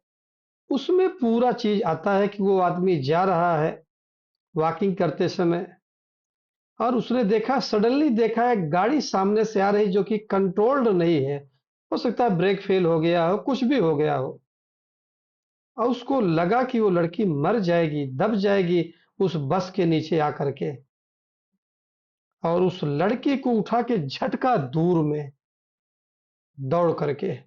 उसमें पूरा चीज आता है कि वो आदमी जा रहा है वॉकिंग करते समय, और उसने देखा, सडनली देखा है गाड़ी सामने से आ रही जो कि कंट्रोल्ड नहीं है। हो सकता है ब्रेक फेल हो गया हो, कुछ भी हो गया हो। और उसको लगा कि वो लड़की मर जाएगी, दब जाएगी उस बस के नीचे आकर के। और उस लड़की को उठा के झटका दूर में दौड़ करके।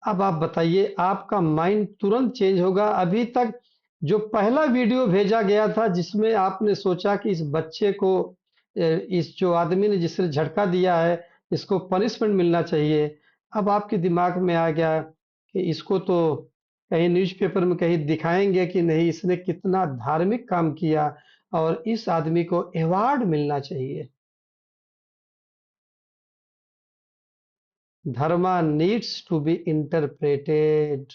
अब आप बताइए, आपका माइंड तुरंत चेंज होगा। अभी तक जो पहला वीडियो भेजा गया था जिसमें आपने सोचा कि इस बच्चे को, इस जो आदमी ने जिसने झटका दिया है, इसको पनिशमेंट मिलना चाहिए। अब आपके दिमाग में आ गया कि इसको तो कहीं न्यूज़पेपर में कहीं दिखाएंगे कि नहीं, इसने कितना धार्मिक काम किया और इस आदमी को अवार्ड मिलना चाहिए। धर्मा नीड्स टू बी इंटरप्रेटेड।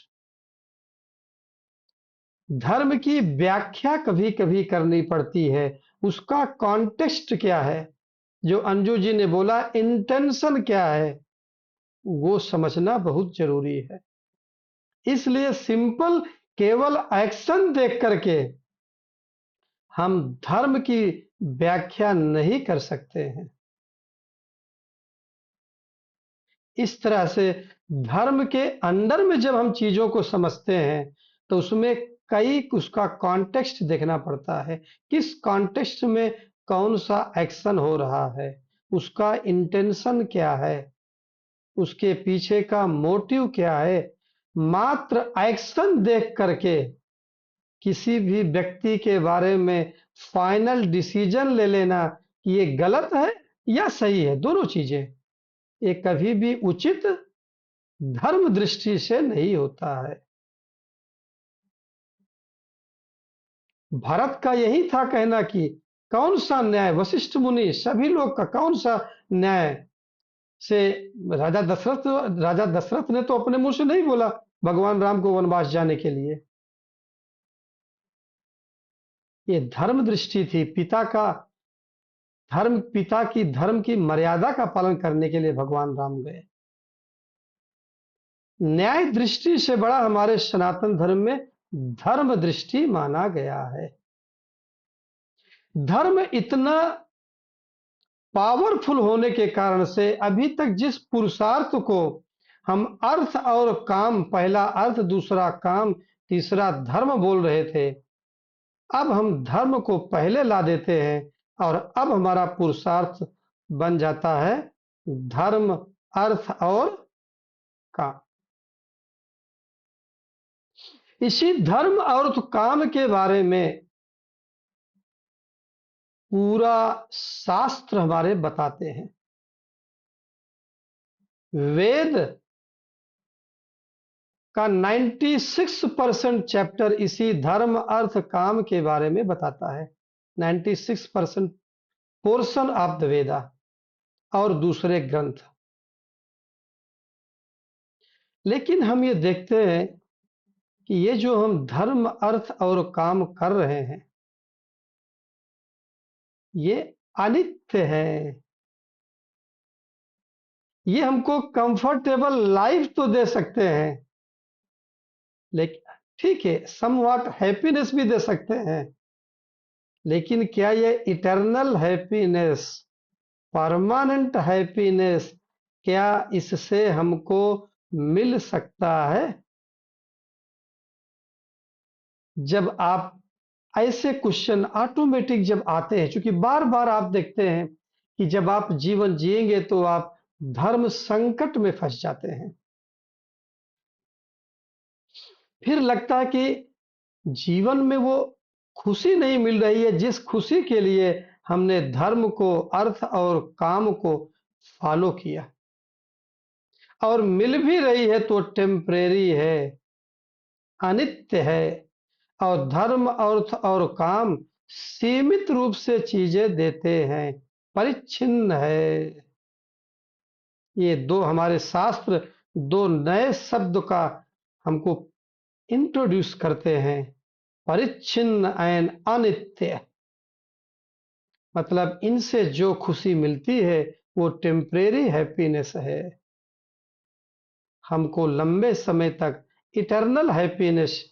धर्म की व्याख्या कभी कभी करनी पड़ती है। उसका कॉन्टेक्स्ट क्या है? जो अंजू जी ने बोला, इंटेंशन क्या है, वो समझना बहुत जरूरी है। इसलिए सिंपल केवल एक्शन देख करके हम धर्म की व्याख्या नहीं कर सकते हैं। इस तरह से धर्म के अंदर में जब हम चीजों को समझते हैं, तो उसमें कई उसका कॉन्टेक्स्ट देखना पड़ता है। किस कॉन्टेक्स्ट में कौन सा एक्शन हो रहा है, उसका इंटेंशन क्या है, उसके पीछे का मोटिव क्या है। मात्र एक्शन देख करके किसी भी व्यक्ति के बारे में फाइनल डिसीजन ले लेना कि ये गलत है या सही है, दोनों चीजें, ये कभी भी उचित धर्म दृष्टि से नहीं होता है। भरत का यही था कहना कि कौन सा न्याय, वशिष्ठ मुनि सभी लोग का कौन सा न्याय से राजा दशरथ ने तो अपने मुंह से नहीं बोला भगवान राम को वनवास जाने के लिए। ये धर्म दृष्टि थी, पिता की धर्म की मर्यादा का पालन करने के लिए भगवान राम गए। न्याय दृष्टि से बड़ा हमारे सनातन धर्म में धर्म दृष्टि माना गया है। धर्म इतना पावरफुल होने के कारण से अभी तक जिस पुरुषार्थ को हम अर्थ और काम, पहला अर्थ दूसरा काम तीसरा धर्म बोल रहे थे, अब हम धर्म को पहले ला देते हैं और अब हमारा पुरुषार्थ बन जाता है धर्म, अर्थ और काम। इसी धर्म और काम के बारे में पूरा शास्त्र हमारे बताते हैं। वेद का 96% चैप्टर इसी धर्म अर्थ काम के बारे में बताता है। 96% पोर्शन ऑफ द वेदा और दूसरे ग्रंथ। लेकिन हम ये देखते हैं कि ये जो हम धर्म अर्थ और काम कर रहे हैं ये अनित्य है। ये हमको कंफर्टेबल लाइफ तो दे सकते हैं, लेकिन ठीक है समवॉट हैप्पीनेस भी दे सकते हैं, लेकिन क्या ये इटर्नल हैप्पीनेस, परमानेंट हैप्पीनेस, क्या इससे हमको मिल सकता है? जब आप ऐसे क्वेश्चन ऑटोमेटिक जब आते हैं, क्योंकि बार बार आप देखते हैं कि जब आप जीवन जिएंगे तो आप धर्म संकट में फंस जाते हैं। फिर लगता है कि जीवन में वो खुशी नहीं मिल रही है जिस खुशी के लिए हमने धर्म को, अर्थ और काम को फॉलो किया, और मिल भी रही है तो टेम्परेरी है, अनित्य है। और धर्म, अर्थ और काम सीमित रूप से चीजें देते हैं, परिच्छिन्न है। ये दो हमारे शास्त्र दो नए शब्द का हमको इंट्रोड्यूस करते हैं, परिच्छिन्न एंड अनित्य। मतलब इनसे जो खुशी मिलती है वो टेम्परेरी हैप्पीनेस है, हमको लंबे समय तक इटर्नल हैप्पीनेस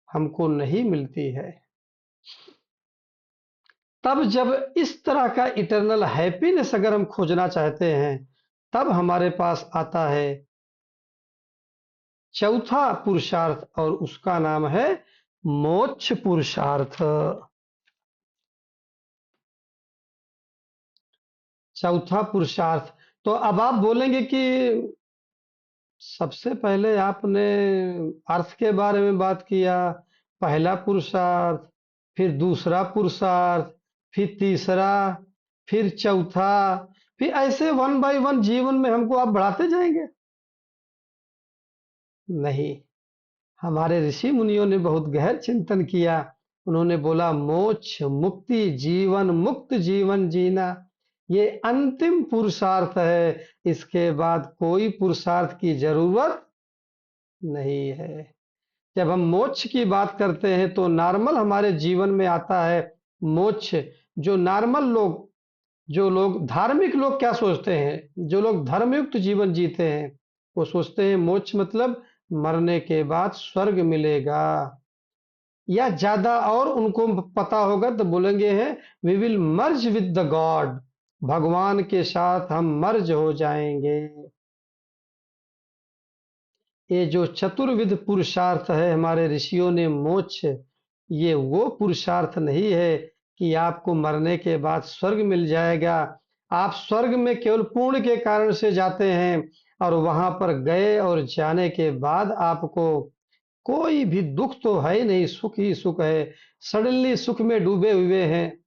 हमको नहीं मिलती है। तब जब इस तरह का इटर्नल हैप्पीनेस अगर हम खोजना चाहते हैं, तब हमारे पास आता है चौथा पुरुषार्थ, और उसका नाम है मोक्ष पुरुषार्थ। चौथा पुरुषार्थ। तो अब आप बोलेंगे कि सबसे पहले आपने अर्थ के बारे में बात किया, पहला पुरुषार्थ, फिर दूसरा पुरुषार्थ, फिर तीसरा, फिर चौथा, फिर ऐसे वन बाय वन जीवन में हमको आप बढ़ाते जाएंगे? नहीं, हमारे ऋषि मुनियों ने बहुत गहर चिंतन किया। उन्होंने बोला मोक्ष, मुक्ति, जीवन, मुक्त जीवन जीना ये अंतिम पुरुषार्थ है, इसके बाद कोई पुरुषार्थ की जरूरत नहीं है। जब हम मोक्ष की बात करते हैं तो नॉर्मल हमारे जीवन में आता है मोक्ष। जो नॉर्मल लोग, जो लोग धार्मिक लोग क्या सोचते हैं, जो लोग धर्मयुक्त जीवन जीते हैं वो सोचते हैं मोक्ष मतलब मरने के बाद स्वर्ग मिलेगा, या ज्यादा और उनको पता होगा तो बोलेंगे हैं we will merge with the God, भगवान के साथ हम मर्ज हो जाएंगे। ये जो चतुर्विध पुरुषार्थ है हमारे ऋषियों ने मोक्ष, ये वो पुरुषार्थ नहीं है कि आपको मरने के बाद स्वर्ग मिल जाएगा। आप स्वर्ग में केवल पुण्य के कारण से जाते हैं, और वहां पर गए और जाने के बाद आपको कोई भी दुख तो है ही नहीं, सुख ही सुख है। सडनली सुख में डूबे हुए हैं।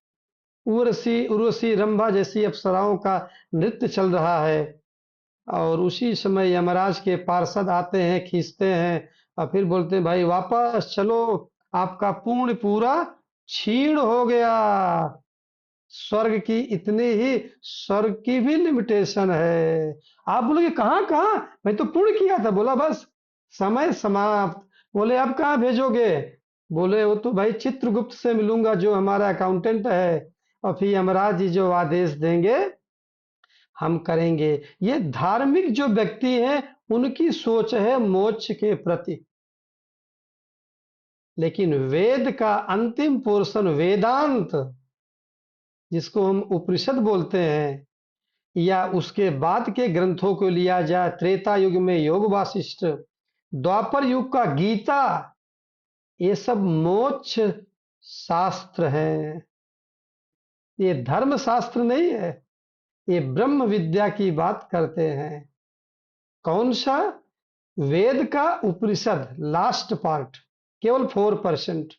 उर्वशी उर्वशी रंभा जैसी अप्सराओं का नृत्य चल रहा है, और उसी समय यमराज के पार्षद आते हैं, खींचते हैं और फिर बोलते हैं भाई वापस चलो, आपका पुण्य पूरा क्षीण हो गया, स्वर्ग की इतनी ही, स्वर्ग की भी लिमिटेशन है। आप बोलोगे कहाँ कहाँ, मैं तो पूर्ण किया था। बोला बस समय समाप्त। बोले अब कहाँ भेजोगे? बोले वो तो भाई चित्रगुप्त से मिलूंगा जो हमारा अकाउंटेंट है, और फिर यमराज जी जो आदेश देंगे हम करेंगे। ये धार्मिक जो व्यक्ति हैं उनकी सोच है मोक्ष के प्रति। लेकिन वेद का अंतिम पोर्शन वेदांत, जिसको हम उपनिषद बोलते हैं, या उसके बाद के ग्रंथों को लिया जाए, त्रेता युग में योग वासिष्ठ, द्वापर युग का गीता, ये सब मोक्ष शास्त्र हैं। ये धर्म शास्त्र नहीं है, ये ब्रह्म विद्या की बात करते हैं। कौन सा? वेद का उपनिषद लास्ट पार्ट, केवल 4%।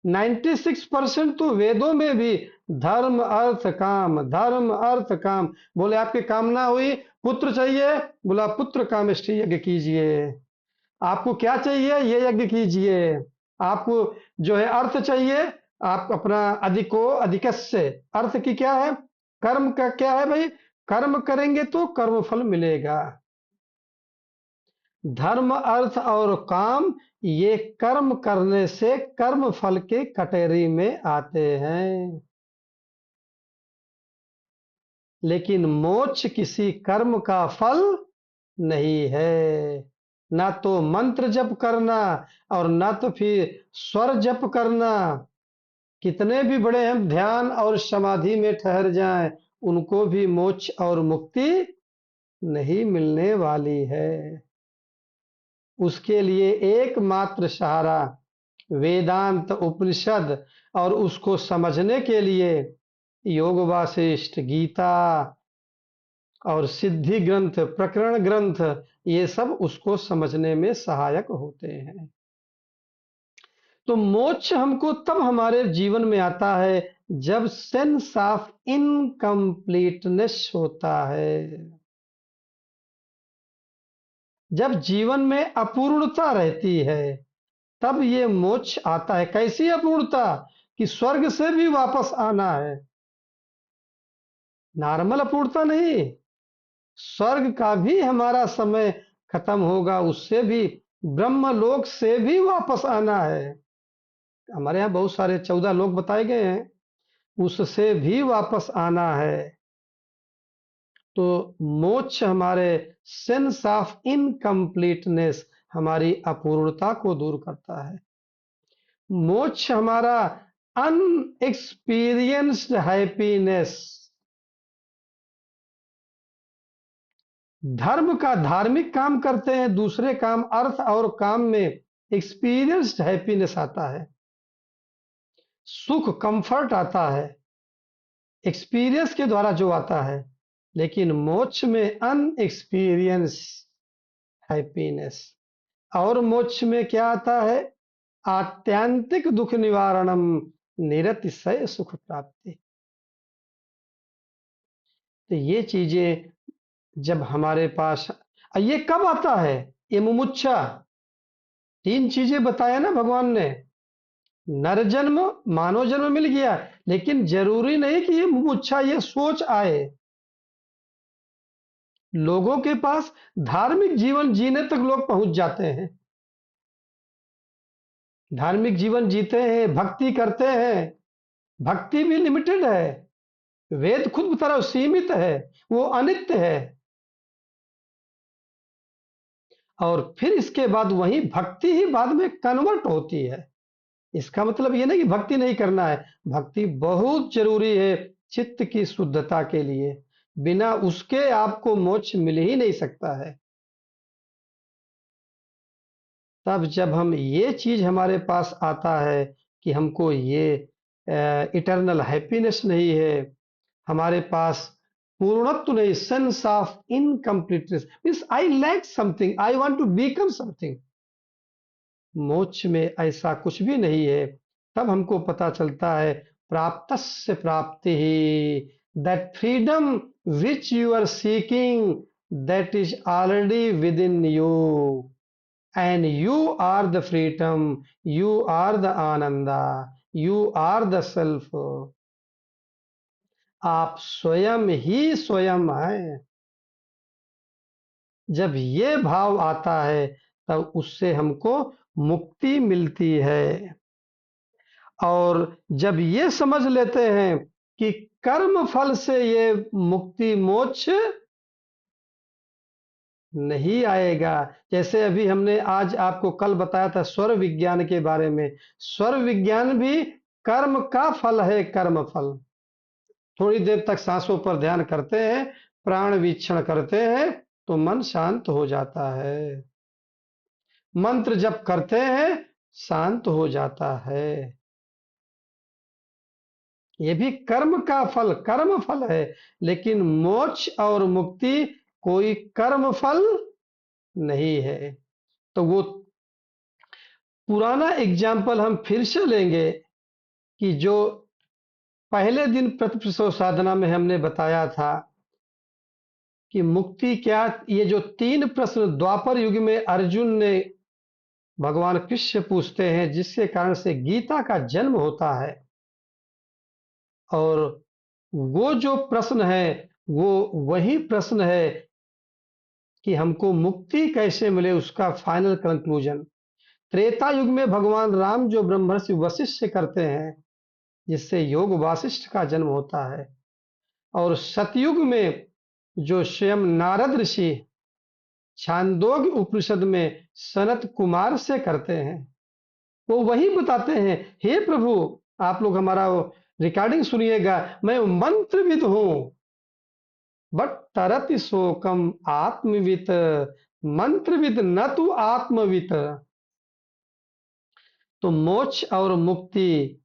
96% तो वेदों में भी धर्म अर्थ काम, धर्म अर्थ काम। बोले आपकी कामना हुई, पुत्र चाहिए, बोला पुत्र कामेष्टि यज्ञ कीजिए। आपको क्या चाहिए? ये यज्ञ कीजिए। आपको जो है अर्थ चाहिए, आप अपना अधिको अधिकस्य, अर्थ की क्या है? कर्म का क्या है भाई? कर्म करेंगे तो कर्म फल मिलेगा। धर्म अर्थ और काम ये कर्म करने से कर्म फल के कैटेगरी में आते हैं। लेकिन मोक्ष किसी कर्म का फल नहीं है। ना तो मंत्र जप करना, और ना तो फिर स्वर जप करना। कितने भी बड़े हम ध्यान और समाधि में ठहर जाएं, उनको भी मोक्ष और मुक्ति नहीं मिलने वाली है। उसके लिए एकमात्र सहारा वेदांत उपनिषद, और उसको समझने के लिए योग वासिष्ठ, गीता और सिद्धि ग्रंथ, प्रकरण ग्रंथ, ये सब उसको समझने में सहायक होते हैं। तो मोक्ष हमको तब हमारे जीवन में आता है जब सेंस ऑफ इनकम्प्लीटनेस होता है, जब जीवन में अपूर्णता रहती है, तब ये मोक्ष आता है। कैसी अपूर्णता? कि स्वर्ग से भी वापस आना है। नॉर्मल अपूर्णता नहीं, स्वर्ग का भी हमारा समय खत्म होगा, उससे भी ब्रह्मलोक से भी वापस आना है। हमारे यहाँ बहुत सारे 14 लोग बताए गए हैं, उससे भी वापस आना है। तो मोक्ष हमारे सेंस ऑफ इनकम्प्लीटनेस, हमारी अपूर्णता को दूर करता है। मोक्ष हमारा अनएक्सपीरियंस्ड हैप्पीनेस, धर्म का धार्मिक काम करते हैं, दूसरे काम अर्थ और काम में एक्सपीरियंस्ड हैप्पीनेस आता है, सुख कंफर्ट आता है, एक्सपीरियंस के द्वारा जो आता है। लेकिन मोक्ष में अनएक्सपीरियंस हैप्पीनेस। और मोक्ष में क्या आता है? आत्यंतिक दुख निवारणम, निरतिशय सुख प्राप्ति। तो ये चीजें जब हमारे पास, ये कब आता है? ये मुमुक्षा, 3 चीजें बताया ना भगवान ने। नर जन्म, मानव जन्म मिल गया, लेकिन जरूरी नहीं कि ये मुमुक्षा, ये सोच आए। लोगों के पास धार्मिक जीवन जीने तक लोग पहुंच जाते हैं, धार्मिक जीवन जीते हैं, भक्ति करते हैं। भक्ति भी लिमिटेड है, वेद खुद बता रहा है सीमित है, वो अनित्य है। और फिर इसके बाद वही भक्ति ही बाद में कन्वर्ट होती है। इसका मतलब ये नहीं कि भक्ति नहीं करना है, भक्ति बहुत जरूरी है चित्त की शुद्धता के लिए। बिना उसके आपको मोक्ष मिल ही नहीं सकता है। तब जब हम ये चीज हमारे पास आता है कि हमको ये इटर्नल हैप्पीनेस नहीं है, हमारे पास पूर्णत्व नहीं, sense of incompleteness, means I lack something, I want to become something, मोक्ष में ऐसा कुछ भी नहीं है। तब हमको पता चलता है प्राप्तस्य प्राप्ति ही, that freedom which you are seeking, that is already within you, and you are the freedom, you are the ananda, you are the self. आप स्वयं ही स्वयं हैं। जब ये भाव आता है तब उससे हमको मुक्ति मिलती है। और जब ये समझ लेते हैं कि कर्म फल से ये मुक्ति मोक्ष नहीं आएगा, जैसे अभी हमने आज आपको कल बताया था स्वर विज्ञान के बारे में, स्वर विज्ञान भी कर्म का फल है, कर्म फल। थोड़ी देर तक सांसों पर ध्यान करते हैं, प्राण वीक्षण करते हैं तो मन शांत हो जाता है। मंत्र जप करते हैं शांत हो जाता है। ये भी कर्म का फल, कर्म फल है। लेकिन मोक्ष और मुक्ति कोई कर्म फल नहीं है। तो वो पुराना एग्जाम्पल हम फिर से लेंगे कि जो पहले दिन प्रतिप्रसव साधना में हमने बताया था कि मुक्ति क्या, ये जो 3 प्रश्न द्वापर युग में अर्जुन ने भगवान कृष्ण से पूछते हैं, जिसके कारण से गीता का जन्म होता है। और वो जो प्रश्न है वो वही प्रश्न है कि हमको मुक्ति कैसे मिले, उसका फाइनल कंक्लूजन। त्रेता युग में भगवान राम जो ब्रह्मर्षि वशिष्ठ से करते हैं, जिससे योग वासिष्ठ का जन्म होता है। और सतयुग में जो स्वयं नारद ऋषि छांदोग्य उपनिषद में सनत कुमार से करते हैं, वो वही बताते हैं, हे प्रभु आप लोग हमारा रिकॉर्डिंग सुनिएगा, मैं मंत्रविद हूं, बट तरति शोकम आत्मवित, मंत्रविद न तु आत्मवित। तो मोक्ष और मुक्ति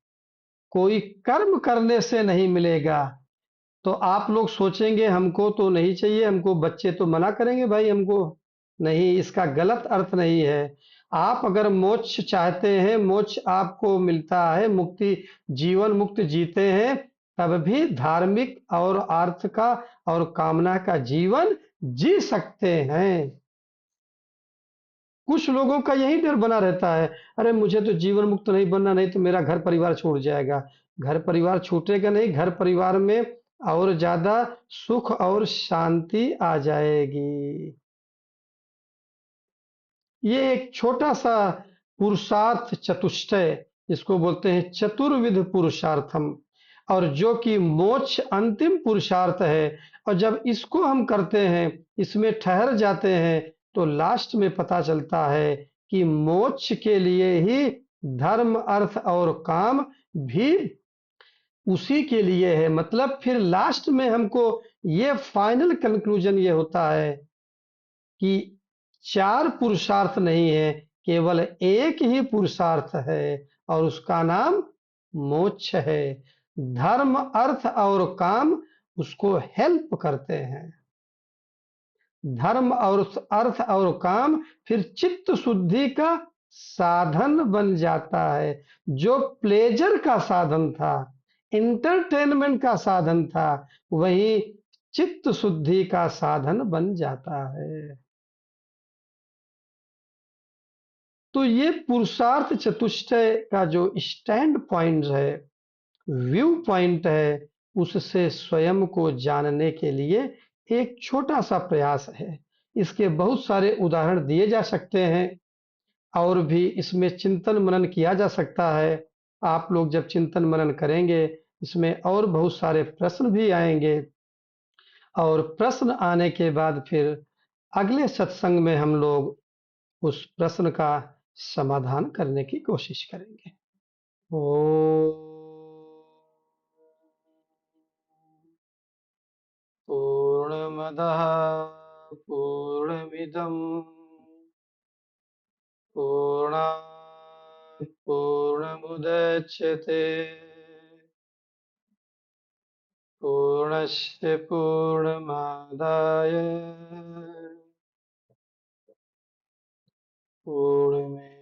कोई कर्म करने से नहीं मिलेगा। तो आप लोग सोचेंगे हमको तो नहीं चाहिए, हमको बच्चे तो मना करेंगे भाई हमको, नहीं, इसका गलत अर्थ नहीं है। आप अगर मोक्ष चाहते हैं, मोक्ष आपको मिलता है, मुक्ति, जीवन मुक्त जीते हैं, तब भी धार्मिक और अर्थ का और कामना का जीवन जी सकते हैं। कुछ लोगों का यही डर बना रहता है, अरे मुझे तो जीवन मुक्त नहीं बनना, नहीं तो मेरा घर परिवार छूट जाएगा। घर परिवार छूटेगा नहीं, घर परिवार में और ज्यादा सुख और शांति आ जाएगी। ये एक छोटा सा पुरुषार्थ चतुष्टय, जिसको बोलते हैं चतुर्विध पुरुषार्थम, और जो कि मोक्ष अंतिम पुरुषार्थ है। और जब इसको हम करते हैं, इसमें ठहर जाते हैं, तो लास्ट में पता चलता है कि मोक्ष के लिए ही धर्म अर्थ और काम भी उसी के लिए है। मतलब फिर लास्ट में हमको ये फाइनल कंक्लूजन ये होता है कि 4 पुरुषार्थ नहीं है, केवल एक ही पुरुषार्थ है, और उसका नाम मोक्ष है। धर्म अर्थ और काम उसको हेल्प करते हैं। धर्म और अर्थ और काम फिर चित्त शुद्धि का साधन बन जाता है। जो प्लेजर का साधन था, इंटरटेनमेंट का साधन था, वही चित्त शुद्धि का साधन बन जाता है। तो ये पुरुषार्थ चतुष्टय का जो स्टैंड पॉइंट है, व्यू पॉइंट है, उससे स्वयं को जानने के लिए एक छोटा सा प्रयास है। इसके बहुत सारे उदाहरण दिए जा सकते हैं, और भी इसमें चिंतन मनन किया जा सकता है। आप लोग जब चिंतन मनन करेंगे, इसमें और बहुत सारे प्रश्न भी आएंगे, और प्रश्न आने के बाद फिर अगले सत्संग में हम लोग उस प्रश्न का समाधान करने की कोशिश करेंगे। ओ पूर्णमदः पूर्णमिदं पूर्णात् पूर्णमुदच्यते पूर्णस्य पूर्णमादाय पूर्णमेवावशिष्यते।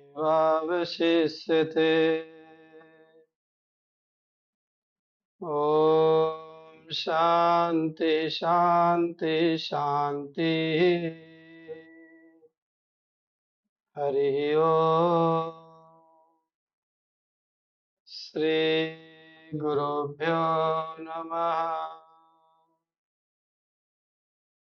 ओम शांति शांति शांति। हरि ओम। श्री गुरुभ्यो नमः।